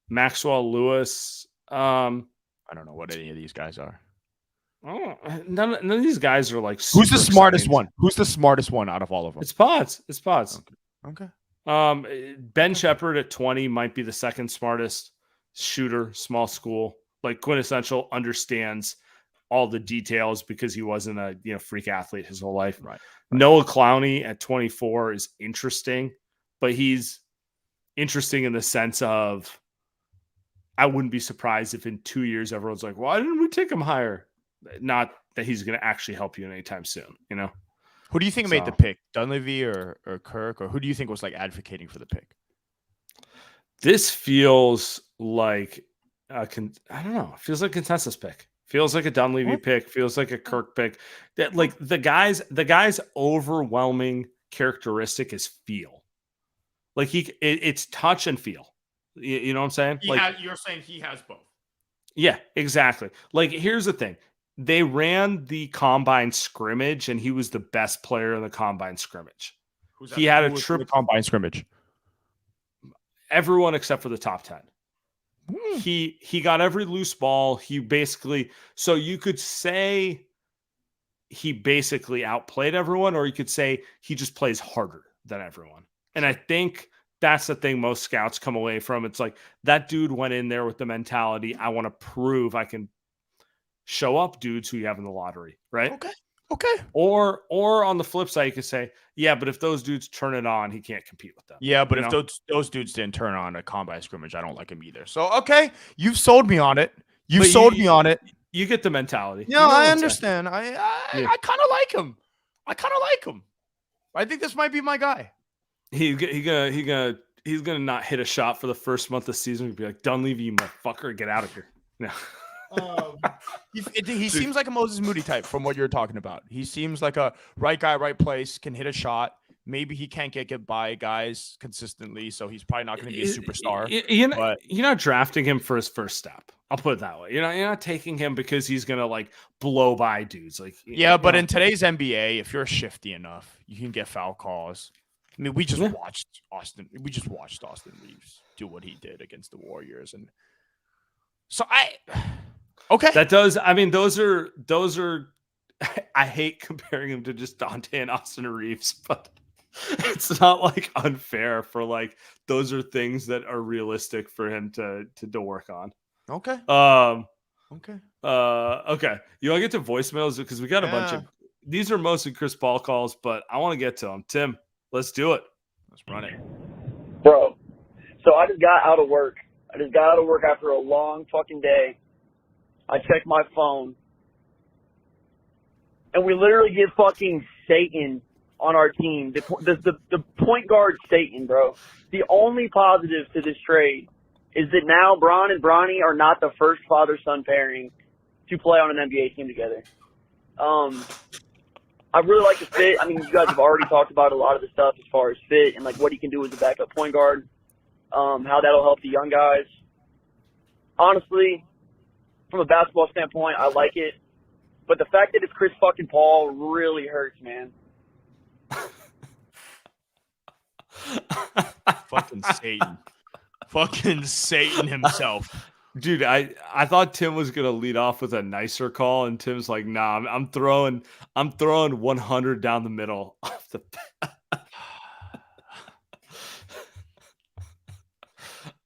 Maxwell Lewis. I don't know what any of these guys are. None of these guys are like. Who's the super smartest exciting. one? Who's the smartest one out of all of them? It's Pods. It's Pods. Okay. Ben Shepherd at 20 might be the second smartest shooter, small school, like quintessential, understands all the details because he wasn't a freak athlete his whole life. Right. Noah Clowney at 24 is interesting, but he's interesting in the sense of I wouldn't be surprised if in 2 years everyone's like, why didn't we take him higher? Not that he's going to actually help you anytime soon, you know? Who do you think made the pick? Dunleavy or Kirk? Or who do you think was like advocating for the pick? This feels like I don't know. It feels like a consensus pick. Feels like a Dunleavy pick. Feels like a Kirk pick. That like the guy's overwhelming characteristic is feel. Like it's touch and feel. You know what I'm saying? You're saying he has both. Yeah, exactly. Like here's the thing. They ran the combine scrimmage, and he was the best player in the combine scrimmage. He had a trip combine scrimmage. Everyone except for the top 10. He got every loose ball. He basically, so you could say he basically outplayed everyone, or you could say he just plays harder than everyone. And I think that's the thing most scouts come away from. It's like that dude went in there with the mentality, I want to prove I can show up dudes who you have in the lottery, right? Okay. Or on the flip side, you could say, yeah, but if those dudes turn it on, he can't compete with them. Yeah, but if those dudes didn't turn on a combine scrimmage, I don't like him either. So okay, you've sold me on it. You get the mentality. No, I understand. I kind of like him. I think this might be my guy. He's gonna not hit a shot for the first month of the season. He'd be like, Dunleavy, you motherfucker, get out of here. No. He seems like a Moses Moody type from what you're talking about. He seems like a right guy, right place, can hit a shot. Maybe he can't get by guys consistently, so he's probably not going to be a superstar. You're not drafting him for his first step. I'll put it that way. You're not taking him because he's going to like blow by dudes. Like but in today's NBA, if you're shifty enough, you can get foul calls. I mean, we just watched Austin Reeves do what he did against the Warriors, and so okay. That does. I mean, those are. I hate comparing him to just Dante and Austin Reeves, but it's not like unfair for like those are things that are realistic for him to work on. Okay. Okay. Okay. You want to get to voicemails because we got a bunch of these are mostly Chris Paul calls, but I want to get to them. Tim, let's do it. Let's run it, bro. So I just got out of work. After a long fucking day. I checked my phone, and we literally get fucking Satan on our team. The point guard Satan, bro. The only positive to this trade is that now Bron and Bronny are not the first father-son pairing to play on an NBA team together. I really like the fit. I mean, you guys have already talked about a lot of the stuff as far as fit and like what he can do as a backup point guard, how that'll help the young guys. Honestly, from a basketball standpoint, I like it. But the fact that it's Chris fucking Paul really hurts, man. Fucking Satan. Fucking Satan himself. Dude, I thought Tim was gonna lead off with a nicer call, and Tim's like, "Nah, I'm throwing 100 down the middle off the."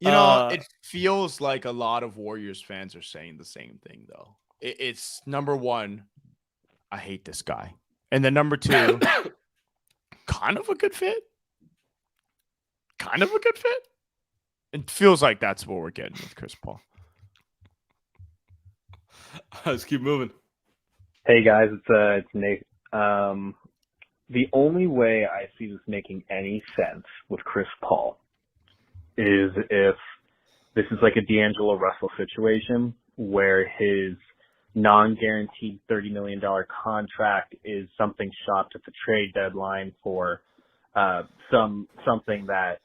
It feels like a lot of Warriors fans are saying the same thing, though. It's number one, I hate this guy, and then number two, kind of a good fit. It feels like that's what we're getting with Chris Paul. Let's keep moving. Hey guys, it's Nate. The only way I see this making any sense with Chris Paul is if this is like a D'Angelo Russell situation where his non-guaranteed $30 million contract is something shopped at the trade deadline for something that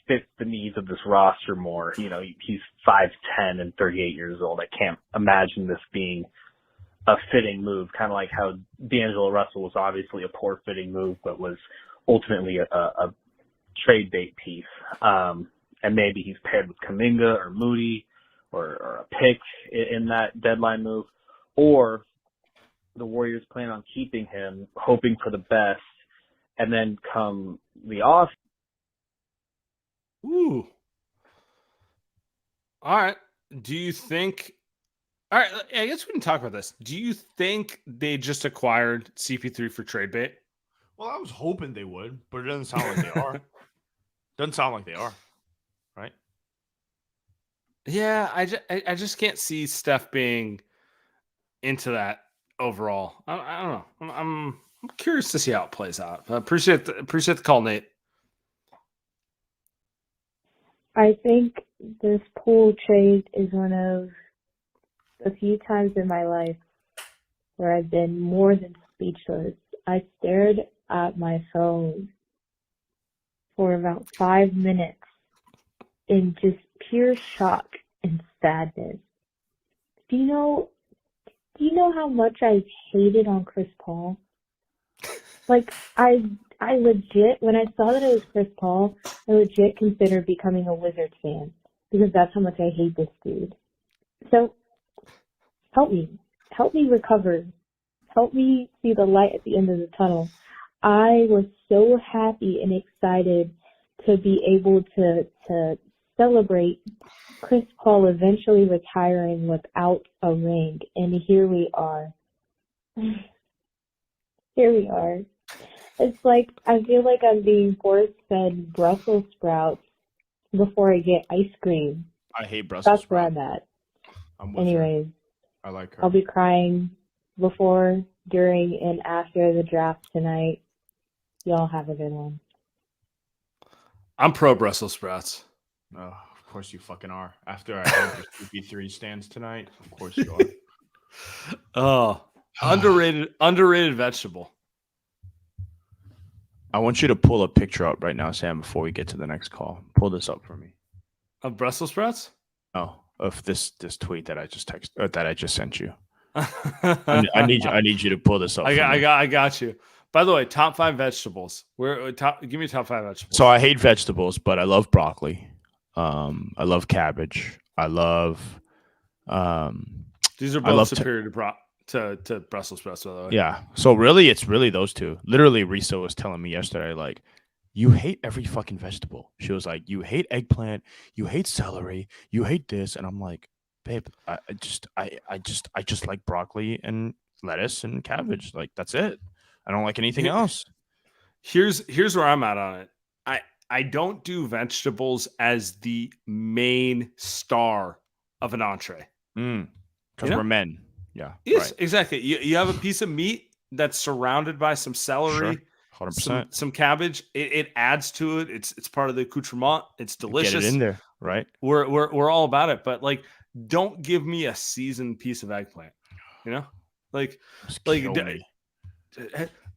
fits the needs of this roster more. You know, he's 5'10" and 38 years old. I can't imagine this being a fitting move, kind of like how D'Angelo Russell was obviously a poor fitting move, but was ultimately a trade bait piece. And maybe he's paired with Kuminga or Moody or a pick in that deadline move, or the Warriors plan on keeping him, hoping for the best, and then come the off. Ooh. All right. Do you think? All right. I guess we can talk about this. Do you think they just acquired CP3 for trade bait? Well, I was hoping they would, but it doesn't sound like they are. Doesn't sound like they are, right? Yeah, I just can't see Steph being into that overall. I don't know. I'm curious to see how it plays out. I appreciate the call, Nate. I think this Poole trade is one of the few times in my life where I've been more than speechless. I stared at my phone for about 5 minutes in just pure shock and sadness. Do you know how much I hated on Chris Paul? Like, I legit, when I saw that it was Chris Paul, I legit considered becoming a Wizards fan because that's how much I hate this dude. So, help me recover. Help me see the light at the end of the tunnel. I was so happy and excited to be able to celebrate Chris Paul eventually retiring without a ring. And here we are. Here we are. It's like, I feel like I'm being force-fed Brussels sprouts before I get ice cream. I hate Brussels That's where sprouts. I'm at. I'm with her. Anyways, I like her. I'll be crying before, during, and after the draft tonight. Y'all have a good one. I'm pro Brussels sprouts. Oh, of course you fucking are. After I heard your CP3 stands tonight, of course you are. Oh, underrated vegetable. I want you to pull a picture up right now, Sam, before we get to the next call. Pull this up for me. Of Brussels sprouts? Oh, of this tweet that I just sent you. I need you to pull this up. I got you. By the way, top 5 vegetables. Give me top 5 vegetables. So I hate vegetables, but I love broccoli. I love cabbage. I love. These are both superior to Brussels sprouts, by the way. Yeah. So really, it's really those two. Literally, Risa was telling me yesterday, like, you hate every fucking vegetable. She was like, you hate eggplant, you hate celery, you hate this, and I'm like, babe, I just like broccoli and lettuce and cabbage. Like, that's it. I don't like anything else. Here's where I'm at on it. I don't do vegetables as the main star of an entree. Because we're men. Yeah. Yes, right. exactly. You have a piece of meat that's surrounded by some celery, sure. 100%. Some cabbage. It adds to it. It's part of the accoutrement. It's delicious. Get it in there, right? We're all about it. But like, don't give me a seasoned piece of eggplant. You know, like.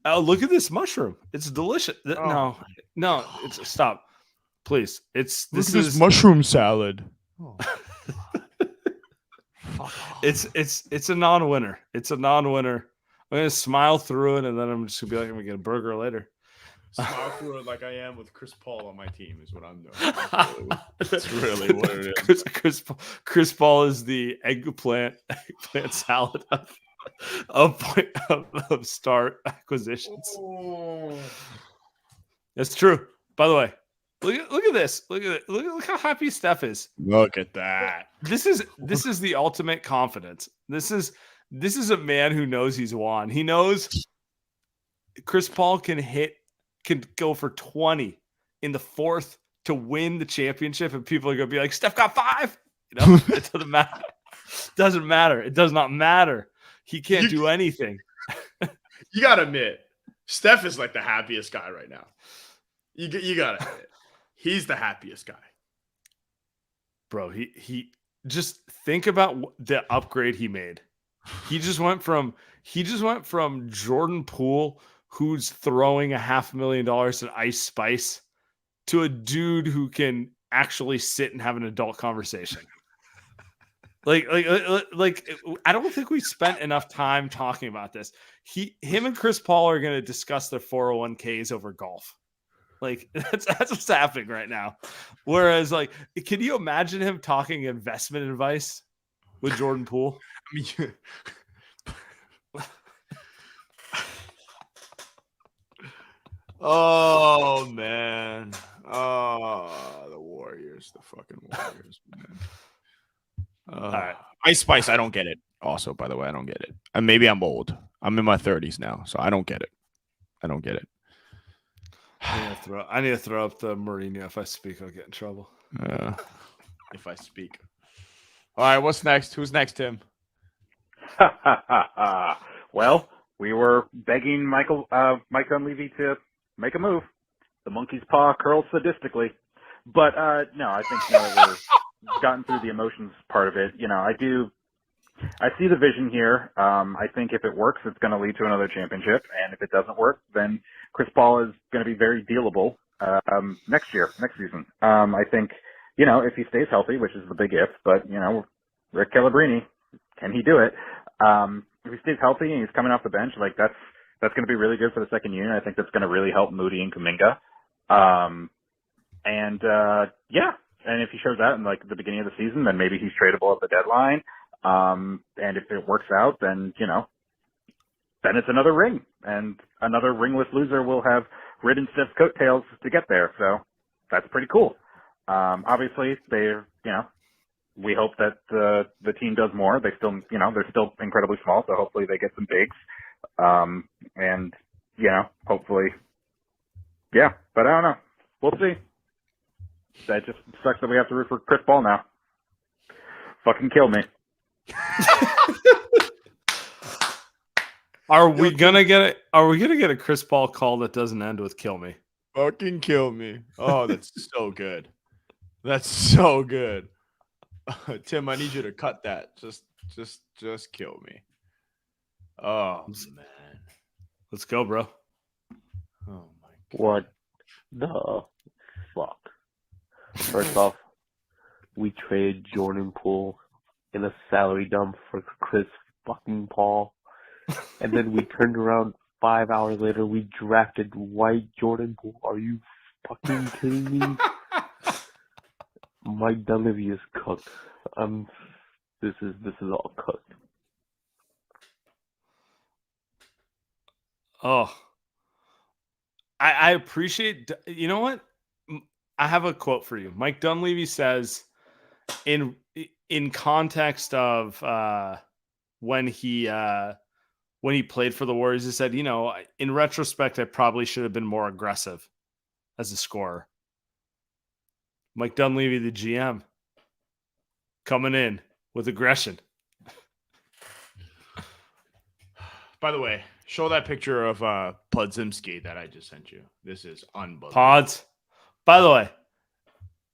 Oh, look at this mushroom. It's delicious. No, it's stop. Please. This is mushroom salad. Oh. It's a non-winner. It's a non-winner. I'm gonna smile through it, and then I'm just gonna be like, I'm gonna get a burger later. Smile through it like I am with Chris Paul on my team is what I'm doing. That's really what it is. Chris Paul is the eggplant salad of star acquisitions. Oh. That's true. By the way, look at this. Look how happy Steph is. Look at that. This is the ultimate confidence. This is a man who knows he's won. He knows Chris Paul can go for 20 in the fourth to win the championship, and people are gonna be like, Steph got 5. You know, it doesn't matter. It doesn't matter. It does not matter. He can't do anything. You gotta admit, Steph is like the happiest guy right now. You gotta admit, he's the happiest guy. Bro, he just think about the upgrade he made. He just went from Jordan Poole, who's throwing $500,000 at Ice Spice, to a dude who can actually sit and have an adult conversation. Like, I don't think we spent enough time talking about this. Him and Chris Paul are going to discuss their 401ks over golf. Like, that's what's happening right now. Whereas, like, can you imagine him talking investment advice with Jordan Poole? I mean, oh man, the Warriors, the fucking Warriors, man. All right. Ice Spice, I don't get it. Also, by the way, I don't get it. And maybe I'm old. I'm in my 30s now, so I don't get it. I don't get it. I need to throw up the Mourinho. If I speak, I'll get in trouble. If I speak. All right, what's next? Who's next, Tim? Well, we were begging Mike Dunleavy to make a move. The monkey's paw curls sadistically. But no, I think now that we've gotten through the emotions part of it, I see the vision here. I think if it works, it's going to lead to another championship. And if it doesn't work, then Chris Paul is going to be very dealable next season. I think, if he stays healthy, which is the big if, but, Rick Calabrini, can he do it? If he stays healthy and he's coming off the bench, like that's going to be really good for the second unit. I think that's going to really help Moody and Kuminga. And if he shows out in like the beginning of the season, then maybe he's tradable at the deadline. And if it works out, then, then it's another ring, and another ringless loser will have ridden Steph's coattails to get there. So that's pretty cool. Obviously we hope that the team does more. They still, they're still incredibly small. So hopefully they get some bigs. And hopefully, yeah, but I don't know. We'll see. That just sucks that we have to root for Chris Paul now. Fucking kill me. Are we gonna get a Chris Paul call that doesn't end with "kill me"? Fucking kill me. Oh, that's so good. That's so good. Tim, I need you to cut that. Just kill me. Oh man. Let's go, bro. Oh my God. What the fuck? First off, we traded Jordan Poole in a salary dump for Chris fucking Paul. And then we turned around 5 hours later, we drafted white Jordan Poole. Are you fucking kidding me? Mike Dunleavy is cooked. This is all cooked. Oh, I appreciate. You know what? I have a quote for you. Mike Dunleavy says, in context of when he played for the Warriors, he said, in retrospect, I probably should have been more aggressive as a scorer. Mike Dunleavy, the GM, coming in with aggression. By the way, show that picture of Podzimski that I just sent you. This is unbelievable. Pods. By the way,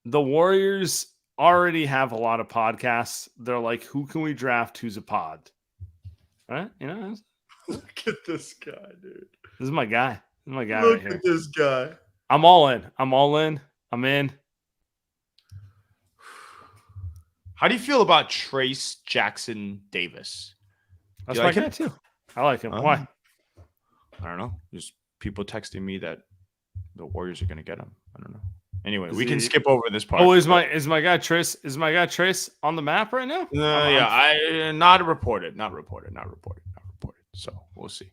the Warriors already have a lot of podcasts. They're like, who can we draft who's a pod? Right? Look at this guy, dude. This is my guy. Look right here. at this guy. I'm all in. I'm in. How do you feel about Trace Jackson Davis? That's my guy too. I like him. Why? I don't know. Just people texting me that the Warriors are going to get him. I don't know. Anyway, we can skip over this part. Oh, is my guy Trace? Is my guy Trace on the map right now? Yeah, not reported. So we'll see.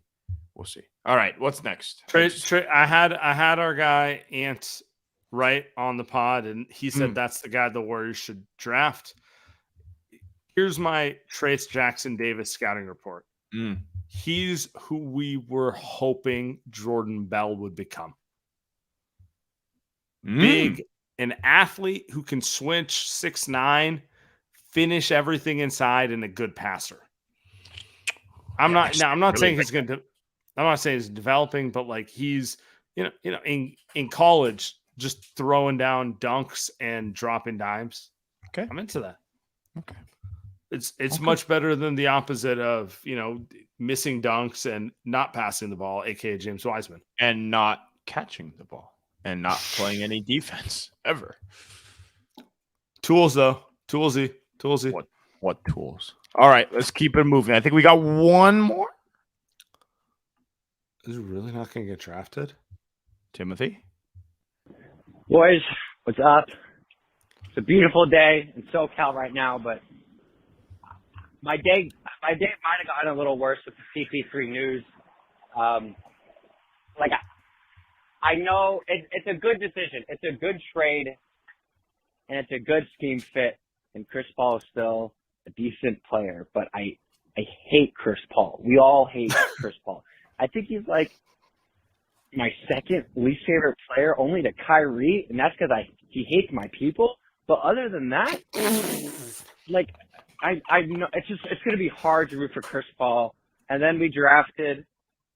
All right, what's next? I had our guy Ant right on the pod, and he said that's the guy the Warriors should draft. Here's my Trace Jackson Davis scouting report. He's who we were hoping Jordan Bell would become. Big, an athlete who can switch 6'9", finish everything inside, and a good passer. I'm not saying he's going to. I'm not saying he's developing, but like he's in college just throwing down dunks and dropping dimes. Okay. I'm into that. Okay. It's Okay. much better than the opposite of missing dunks and not passing the ball, aka James Wiseman. And not catching the ball and not playing any defense ever. Tools though, toolsy. What tools? All right, let's keep it moving. I think we got one more. Is he really not going to get drafted? Timothy. Boys, what's up? It's a beautiful day in SoCal right now, but my day might have gotten a little worse with the CP3 news. I know it's a good decision. It's a good trade, and it's a good scheme fit. And Chris Paul is still a decent player, but I hate Chris Paul. We all hate Chris Paul. I think he's like my second least favorite player, only to Kyrie, and that's because he hates my people. But other than that, like I know it's gonna be hard to root for Chris Paul. And then we drafted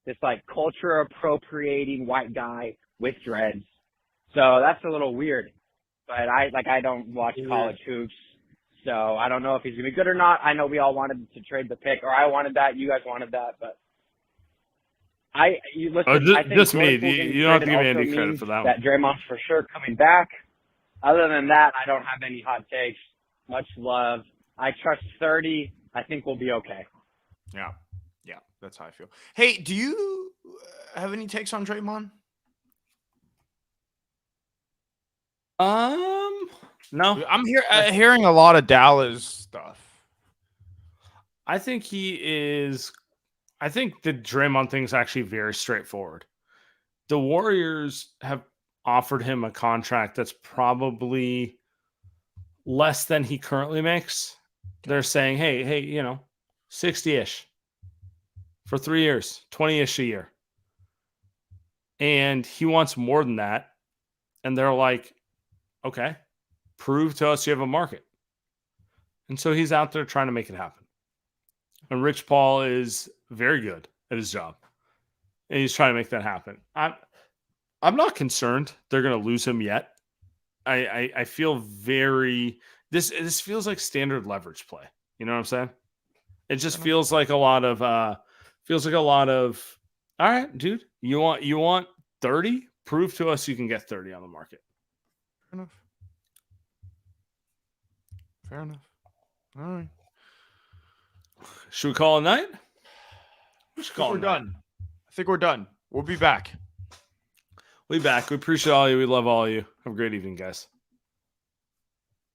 this like culture appropriating white guy with dreads, so that's a little weird. But I don't watch college hoops, so I don't know if he's gonna be good or not. I know we all wanted to trade the pick, or I wanted that, you guys wanted that, but. I think just me. Jordan Poole You don't have to give me also any credit means for that that Draymond's for sure coming back. Other than that, I don't have any hot takes. Much love. I trust 30. I think we'll be okay. Yeah, that's how I feel. Hey, do you have any takes on Draymond? No. I'm hearing a lot of Dallas stuff. I think I think the Draymond thing is actually very straightforward. The Warriors have offered him a contract that's probably less than he currently makes. They're saying, hey, 60-ish for 3 years, 20-ish a year. And he wants more than that. And they're like, okay, prove to us you have a market. And so he's out there trying to make it happen. And Rich Paul is very good at his job. And he's trying to make that happen. I'm not concerned they're going to lose him yet. I feel this feels like standard leverage play. You know what I'm saying? It just feels like a lot of all right, dude, you want 30? Prove to us you can get 30 on the market. Fair enough. All right. Should we call it a night? We're done. I think we're done. We'll be back. We appreciate all you. We love all of you. Have a great evening, guys.